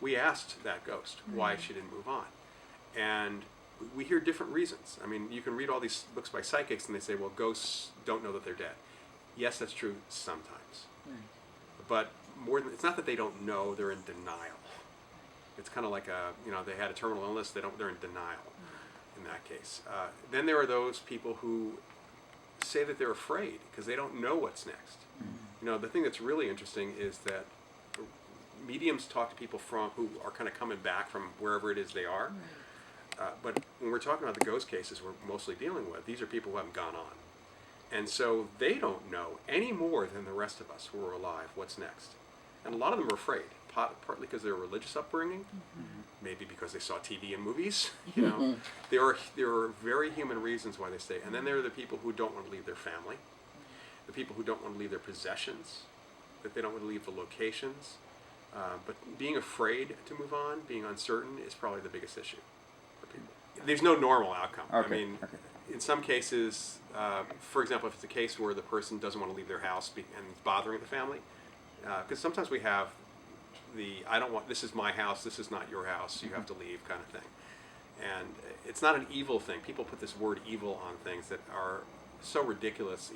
we asked that ghost why she didn't move on. And we hear different reasons. I mean, you can read all these books by psychics and they say, well, ghosts don't know that they're dead. Yes, that's true sometimes. But it's not that they don't know, they're in denial. It's kind of like they had a terminal illness, they're in denial in that case. Then there are those people who say that they're afraid because they don't know what's next. The thing that's really interesting is that mediums talk to people who are kind of coming back from wherever it is they are. But when we're talking about the ghost cases we're mostly dealing with, these are people who haven't gone on. And so they don't know any more than the rest of us who are alive what's next. And a lot of them are afraid, partly because of their religious upbringing, maybe because they saw TV and movies. There are very human reasons why they stay. And then there are the people who don't want to leave their family, the people who don't want to leave their possessions, that they don't want to leave the locations. But being afraid to move on, being uncertain, is probably the biggest issue for people. There's no normal outcome. Okay. In some cases, for example, if it's a case where the person doesn't want to leave their house and it's bothering the family, because sometimes we have this is my house, this is not your house, you have to leave kind of thing. And it's not an evil thing. People put this word evil on things that are so ridiculous.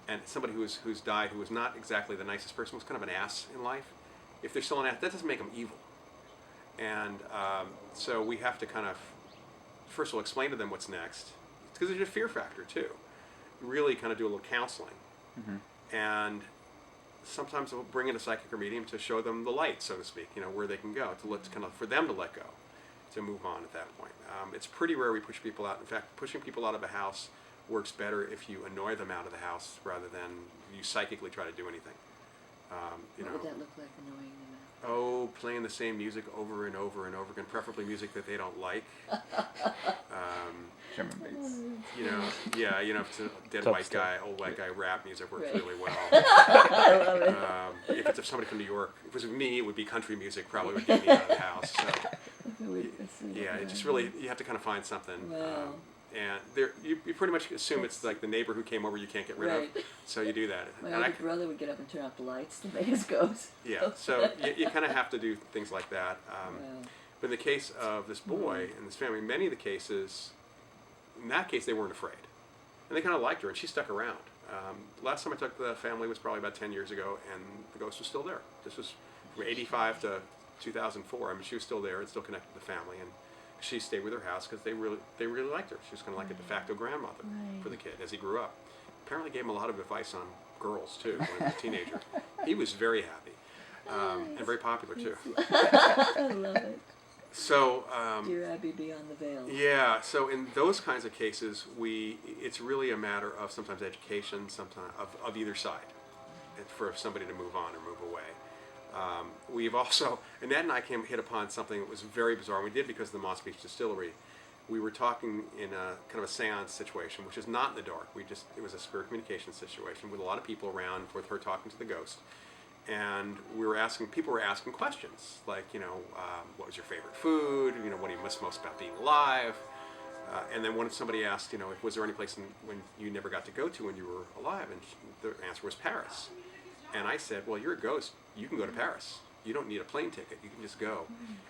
And somebody who's died who was not exactly the nicest person, was kind of an ass in life. If they're still an ass, that doesn't make them evil. And so we have to kind of, first of all, explain to them what's next, because there's a fear factor too. Really kind of do a little counseling. And sometimes we'll bring in a psychic or medium to show them the light, so to speak, where they can go, for them to let go, to move on at that point. It's pretty rare we push people out. In fact, pushing people out of a house works better if you annoy them out of the house rather than you psychically try to do anything. What would that look like, annoying them out? Oh, playing the same music over and over and over again, preferably music that they don't like. German bass. If it's a dead Top white stuff. guy, old white guy rap music works Right. really well. I love it. If it's somebody from New York, if it was me, it would be country music, probably would get me out of the house. So, it just really, you have to kind of find something. Wow. And you pretty much assume it's like the neighbor who came over you can't get rid of, so you do that. My older brother would get up and turn off the lights to make us ghosts. Yeah, so you kind of have to do things like that. But in the case of this boy and this family, many of the cases, in that case, they weren't afraid. And they kind of liked her, and she stuck around. Last time I took the family was probably about 10 years ago, and the ghost was still there. This was from 85 to 2004. I mean, she was still there and still connected to the family. And she stayed with her house because they really liked her. She was kind of like a de facto grandmother for the kid as he grew up. Apparently gave him a lot of advice on girls, too, when he was a teenager. He was very happy and very popular, too. I love it. So, Dear Abby, beyond the veil. yeah, so in those kinds of cases, it's really a matter of sometimes education, sometimes of either side, for somebody to move on or move away. We've also, Annette and I hit upon something that was very bizarre. We did because of the Moss Beach Distillery. We were talking in a kind of a seance situation, which is not in the dark. It was a spirit communication situation with a lot of people around, with her talking to the ghost. And people were asking questions like, what was your favorite food? What do you miss most about being alive? And then somebody asked, was there any place when you never got to go to when you were alive? And the answer was Paris. And I said, well, you're a ghost. You can go to Paris. You don't need a plane ticket. You can just go.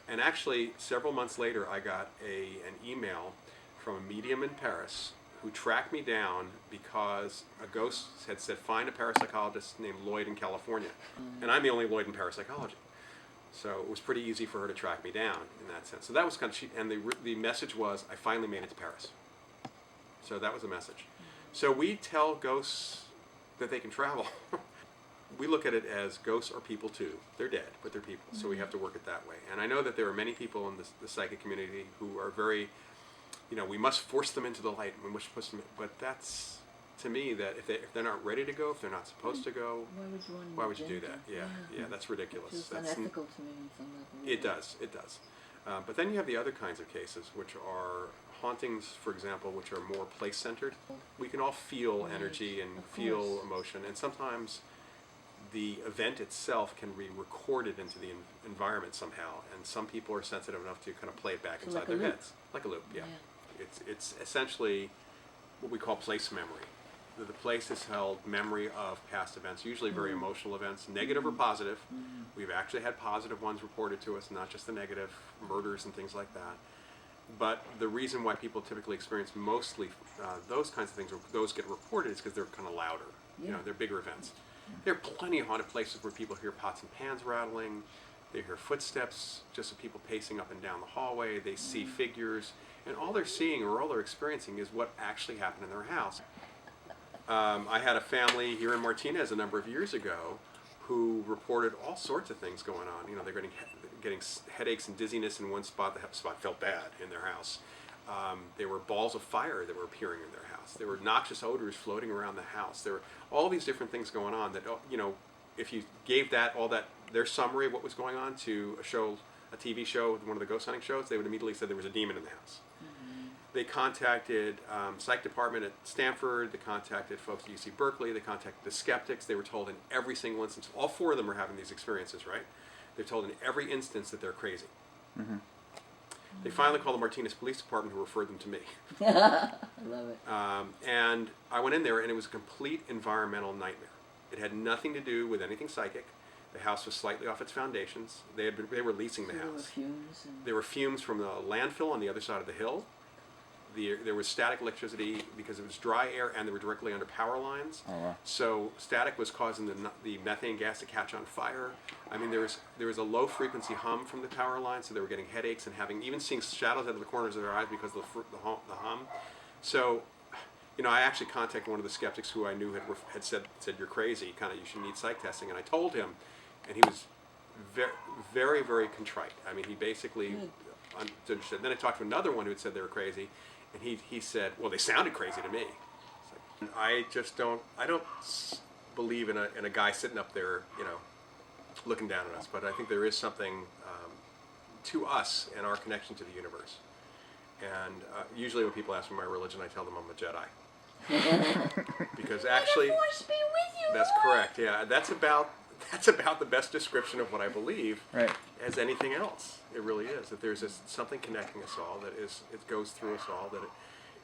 And actually, several months later, I got an email from a medium in Paris who tracked me down because a ghost had said, find a parapsychologist named Lloyd in California. And I'm the only Lloyd in parapsychology. So it was pretty easy for her to track me down in that sense. So that was kind of, and the message was, I finally made it to Paris. So that was the message. So we tell ghosts that they can travel. We look at it as ghosts are people too. They're dead, but they're people. So we have to work it that way. And I know that there are many people in the psychic community who are very, we must force them into the light. We must push them. But that's, to me, that if they're not ready to go, if they're not supposed to go, why would you do that? Yeah, that's ridiculous. It's that's unethical to me on some level. It does. But then you have the other kinds of cases, which are hauntings, for example, which are more place-centered. We can all feel energy and feel emotion, and sometimes the event itself can be recorded into the environment somehow, and some people are sensitive enough to kind of play it back inside their heads. Like a loop, yeah. It's essentially what we call place memory. the place has held memory of past events, usually very emotional events, negative or positive. We've actually had positive ones reported to us, not just the negative, murders and things like that. But the reason why people typically experience mostly those kinds of things, or those get reported, is because they're kind of louder. You know, they're bigger events. There are plenty of haunted places where people hear pots and pans rattling, they hear footsteps, just of people pacing up and down the hallway, they see figures, and all they're seeing or all they're experiencing is what actually happened in their house. I had a family here in Martinez a number of years ago who reported all sorts of things going on. You know, they're getting headaches and dizziness in one spot. The spot felt bad in their house. There were balls of fire that were appearing in their house. There were noxious odors floating around the house. There were all these different things going on that, you know, if you gave their summary of what was going on to a TV show, one of the ghost hunting shows, they would immediately say there was a demon in the house. They contacted psych department at Stanford, they contacted folks at UC Berkeley, they contacted the skeptics. They were told in every single instance, all four of them are having these experiences, right? They're told in every instance that they're crazy. They finally called the Martinez Police Department, who referred them to me. I love it. And I went in there, and it was a complete environmental nightmare. It had nothing to do with anything psychic. The house was slightly off its foundations. They were leasing the house. There were fumes from the landfill on the other side of the hill. There was static electricity because it was dry air, and they were directly under power lines. Oh, wow. So static was causing the methane gas to catch on fire. I mean, there was a low frequency hum from the power line, so they were getting headaches and even seeing shadows out of the corners of their eyes because of the hum. So, you know, I actually contacted one of the skeptics who I knew had said you're crazy, kind of you should need psych testing, and I told him, and he was very, very, very contrite. I mean, he basically understood. Then I talked to another one who had said they were crazy. And he said, well, they sounded crazy to me. Like, I don't believe in a guy sitting up there, you know, looking down at us. But I think there is something to us and our connection to the universe. And usually when people ask me my religion, I tell them I'm a Jedi. Because actually, May the Force be with you, that's Lord. correct. Yeah, that's about the best description of what I believe. Right. As anything else. It really is. That there's something connecting us all, it goes through us all, that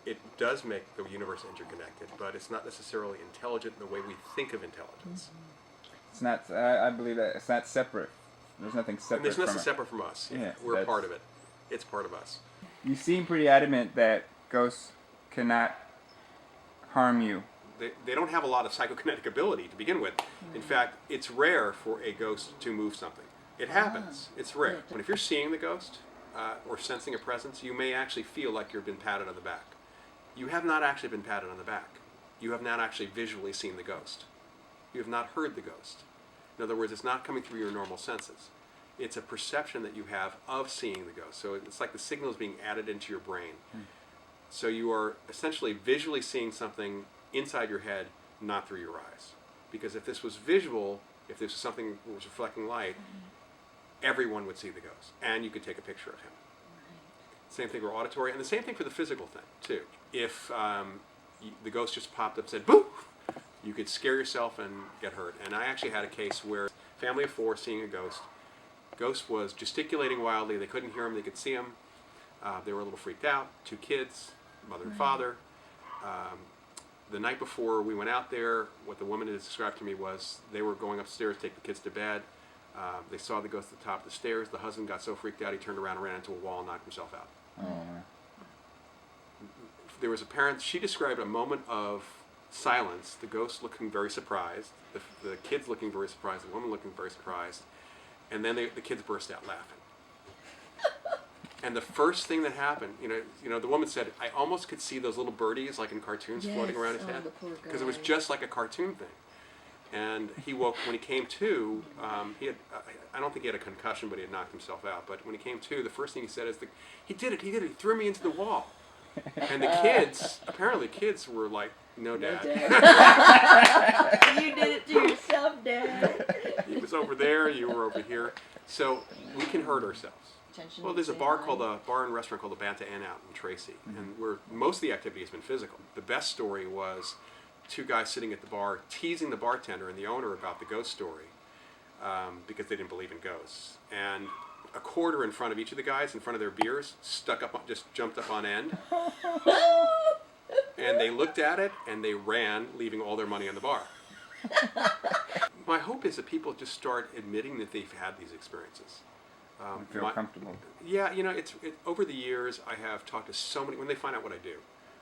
it does make the universe interconnected, but it's not necessarily intelligent in the way we think of intelligence. It's not, I believe that it's not separate. There's nothing separate And there's nothing from it. separate from us. Yeah, we're a part of it. It's part of us. You seem pretty adamant that ghosts cannot harm you. They don't have a lot of psychokinetic ability to begin with. In fact, it's rare for a ghost to move something. It happens. It's rare. But if you're seeing the ghost or sensing a presence, you may actually feel like you've been patted on the back. You have not actually been patted on the back. You have not actually visually seen the ghost. You have not heard the ghost. In other words, it's not coming through your normal senses. It's a perception that you have of seeing the ghost. So it's like the signal is being added into your brain. So you are essentially visually seeing something inside your head, not through your eyes. Because if this was visual, if this was something that was reflecting light, everyone would see the ghost, and you could take a picture of him. Same thing for auditory, and the same thing for the physical thing, too. If the ghost just popped up and said, boo, you could scare yourself and get hurt. And I actually had a case where a family of four seeing a ghost. Ghost was gesticulating wildly. They couldn't hear him. They could see him. They were a little freaked out. 2 kids, mother and father. The night before we went out there, what the woman had described to me was they were going upstairs to take the kids to bed. They saw the ghost at the top of the stairs. The husband got so freaked out he turned around and ran into a wall and knocked himself out. Oh, man. There was a parent, she described a moment of silence, the ghost looking very surprised, the kids looking very surprised, the woman looking very surprised, and then the kids burst out laughing. And the first thing that happened, you know, the woman said, I almost could see those little birdies like in cartoons floating around his head, because it was just like a cartoon thing. And he woke, when he came to, he had, I don't think he had a concussion, but he had knocked himself out. But when he came to, the first thing he said is, he did it, he threw me into the wall. And the kids, apparently kids were like, no, Dad. You did it to yourself, Dad. He was over there, you were over here. So we can hurt ourselves. Well, there's a bar and restaurant called the Banta Inn out in Tracy, and where most of the activity has been physical. The best story was 2 guys sitting at the bar teasing the bartender and the owner about the ghost story because they didn't believe in ghosts. And a quarter in front of each of the guys, in front of their beers, just jumped up on end. and they looked at it and they ran, leaving all their money on the bar. My hope is that people just start admitting that they've had these experiences. Feel comfortable. Yeah, you know, over the years I have talked to so many, when they find out what I do,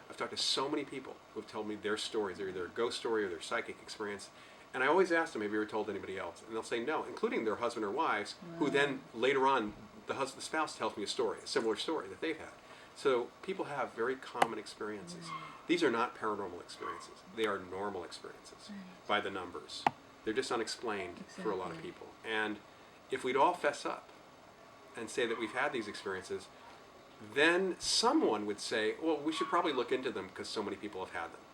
I've talked to so many people who have told me their stories, either their ghost story or their psychic experience. And I always ask them, have you ever told anybody else? And they'll say no, including their husband or wives, who then later on, the spouse tells me a story, a similar story that they've had. So people have very common experiences. These are not paranormal experiences. They are normal experiences by the numbers. They're just unexplained for a lot of people. And if we'd all fess up and say that we've had these experiences, then someone would say, well, we should probably look into them because so many people have had them.